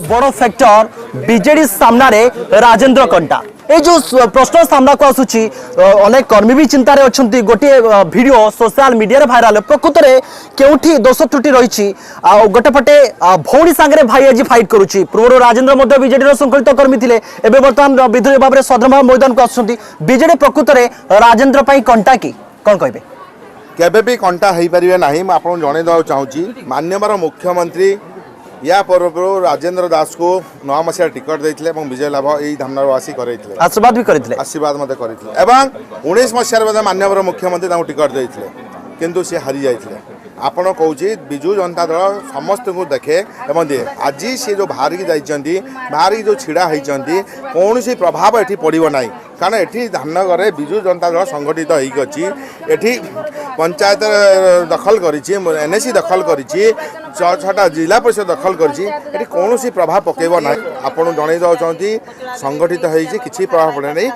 बड़ factor BJD सामने राजेंद्र कंटा ये जो प्रश्न सामना को आसूची अनेक कर्मी भी चिंतार अच्छा गोटे वीडियो सोशल मीडिया भाइराल प्रकृत में केउठी दोष त्रुटि रही गोटे पटे भौणी सांगे भाई आज फाइट करुच्ची पूर्व राजेंद्र बीजेडी संकलित कर्मी थे एवं बर्तमान विद्रोही भाव में सदरमा मैदान को आसुँच बीजेडी प्रकृत में राजेंद्र कंटा कि कौन कहे केबे भी कंटा हो पारे ना आपको जनईदा चाहूँगी माननीय मुख्यमंत्री या पूर्व राजेंद्र दास को 9 मसीह टिकट देते विजय लाभ यही धामनगरवासी करते आशीर्वाद भी करते आशीर्वाद मत करते 19 मसीह माननीय मुख्यमंत्री टिकट देते किंतु सी हारी जाते आपण कौची विजु जनता दल समस्त को देखे एवं दिए आज सी जो बाहरिकी जाइए बाहरिकी जो छिड़ा होती कौन सी प्रभाव ये पड़ो ना कारण ये धामनगर में विजु जनता दल संगठित होती पंचायत दखल कर दखल कर 6टा जिला परिषद दखल कर कौन सी प्रभाव पकेब ना आपड़ जनईदा चाहती संगठित होती प्रभाव पड़े ना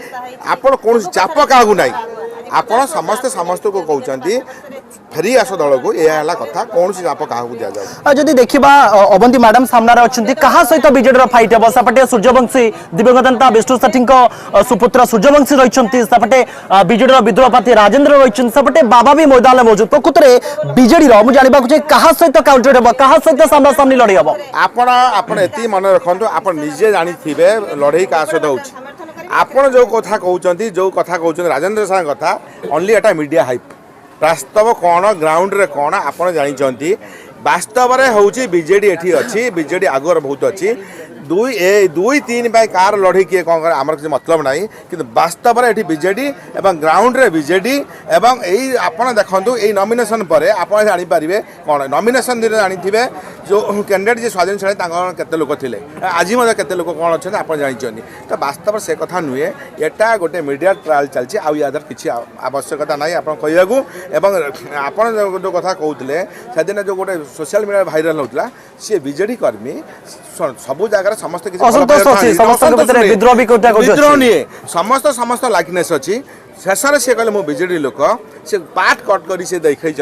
आपड़ कौन चाप क्या ना आपण समस्त समस्त को कहते फेरी आस दल को यह कथा कौन सी चाप क्या दि जाए जदि देखा अवंती मैडम सामने अच्छा क्या सहित बीजेडी फाइट हे सेपटे सूर्यवंशी दिवंगत नेता विष्णु सेठी सुपुत्र सूर्यवंशी रही सेपटे बीजेडी विद्रोह प्रार्थी राजेंद्र रही सेपटे बाबा भी मैदान में मौजूद प्रकृत में बीजेडी मुझे जानवा चाहिए क्या सहित काउंटर हम क्या सहित सामना सामनी लड़े हम आपण ये मन रखु आप निजे जानी लड़े क्या सहित हो आपण जो कथा कहते जो कथा कहते राजेंद्र साहब कथा ओनली एटा मीडिया हाइप वास्तव कौन ग्राउंड रे कौन आपण जानते वास्तव में हूँ बीजेडी एठी अच्छी बीजेडी आगुर बहुत अच्छी 2-3 कार लड़े किए कौन कर आमर किसी मतलब ना कि वास्तव में ये बीजेडी एवं ग्राउंड रे बीजेडी एवं यही आपड़ देखूँ ये नॉमिनेशन पर आप जानीपारे कौन नॉमिनेशन दिन जानी जो कैंडिडेट जी स्वाधीन छाड़े केते लोक थे आज केते लोक कौन अच्छे आप जानते तो वास्तव से कथा नुहे एटा गोटे मीडिया ट्रायल चलती आउ या किसी आवश्यकता ना आप कहूँ आप जो कथा कहते से दिन जो गोटे सोशल मीडिया भाइराल होता सी बीजेडी कर्मी सबू जगह समस्त विद्रोह नहीं समस्त समस्त लाइकनेस अच्छी शेष में सी कहले मो बीजेडी लोक से पार्ट कट कर देखी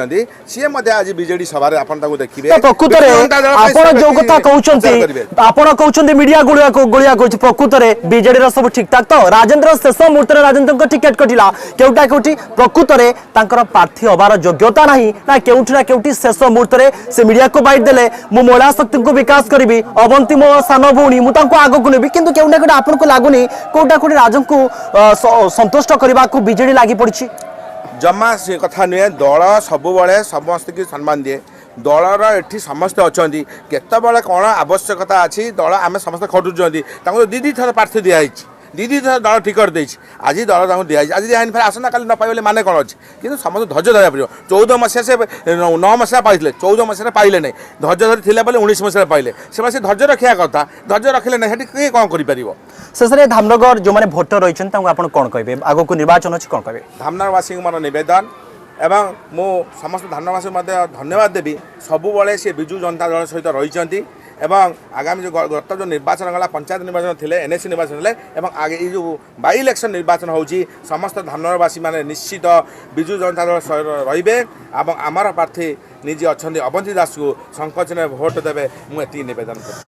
सी आज बीजेडी सभा देखिए प्रकृत में जो कथा कहते मीडिया गुड़िया कहते प्रकृत में बीजेडी सब ठीक ठाक तो राजेंद्र शेष मुहूर्त राजेंद्र टिकेट कटिला केउटा केउटी प्रकृत में प्रार्थी हबार योग्यता ना केउठी ना केउटी शेष मुहूर्त से मीडिया को बाइट देले मु महिला शक्ति को विकास करी अवंती मो सान भौणी मुझे आगक नेबी किंतु केउटा केउटा आपन को लागुनी कोटा कोटी राजन को संतुष्ट करने को बीजेडी लगी पड़ी जमा से कथा नुहे दल सब समस्त की सम्मान दिए दलर ये समस्त अच्छा केतबले कौन आवश्यकता अच्छी दल आम समस्त खटुच्च दीदी थर प्रार्थी दिखाई दीदी थर दल टिकट दे आज दल दिखाई आज दिखाई फिर आसना काली न पाइले माने कौन अच्छी कि समस्त धैर्य धरा पड़ो 14 मसीहा से 9 मसीहा पाई 14 मसीहा पाइले नहीं धैर्य धरी थे 19 मसीहा पाइले से धैर्य रखा कथा धैर्य रखिले ना किए कौन कर शेष में धामनगर जो मैंने भोटर रही आप कौन कहे आग को निर्वाचन अच्छी कौन कहे धामनगरवासी मोर नवेदन एवं मु समस्त धामनगरवासी धन्यवाद देवी सबुबले सी विजु जनता दल सहित रही एवं आगामी जो गत जो निर्वाचन गला पंचायत निर्वाचन थे एनएसी निर्वाचन थे आगे ये जो बाई इलेक्शन निर्वाचन होची समस्त धामनगरवासी माने निश्चित विजु जनता दल रे आमर प्रार्थी निजे अच्छा अवंती दास को संकोचन भोट देवे मुझे निवेदन कर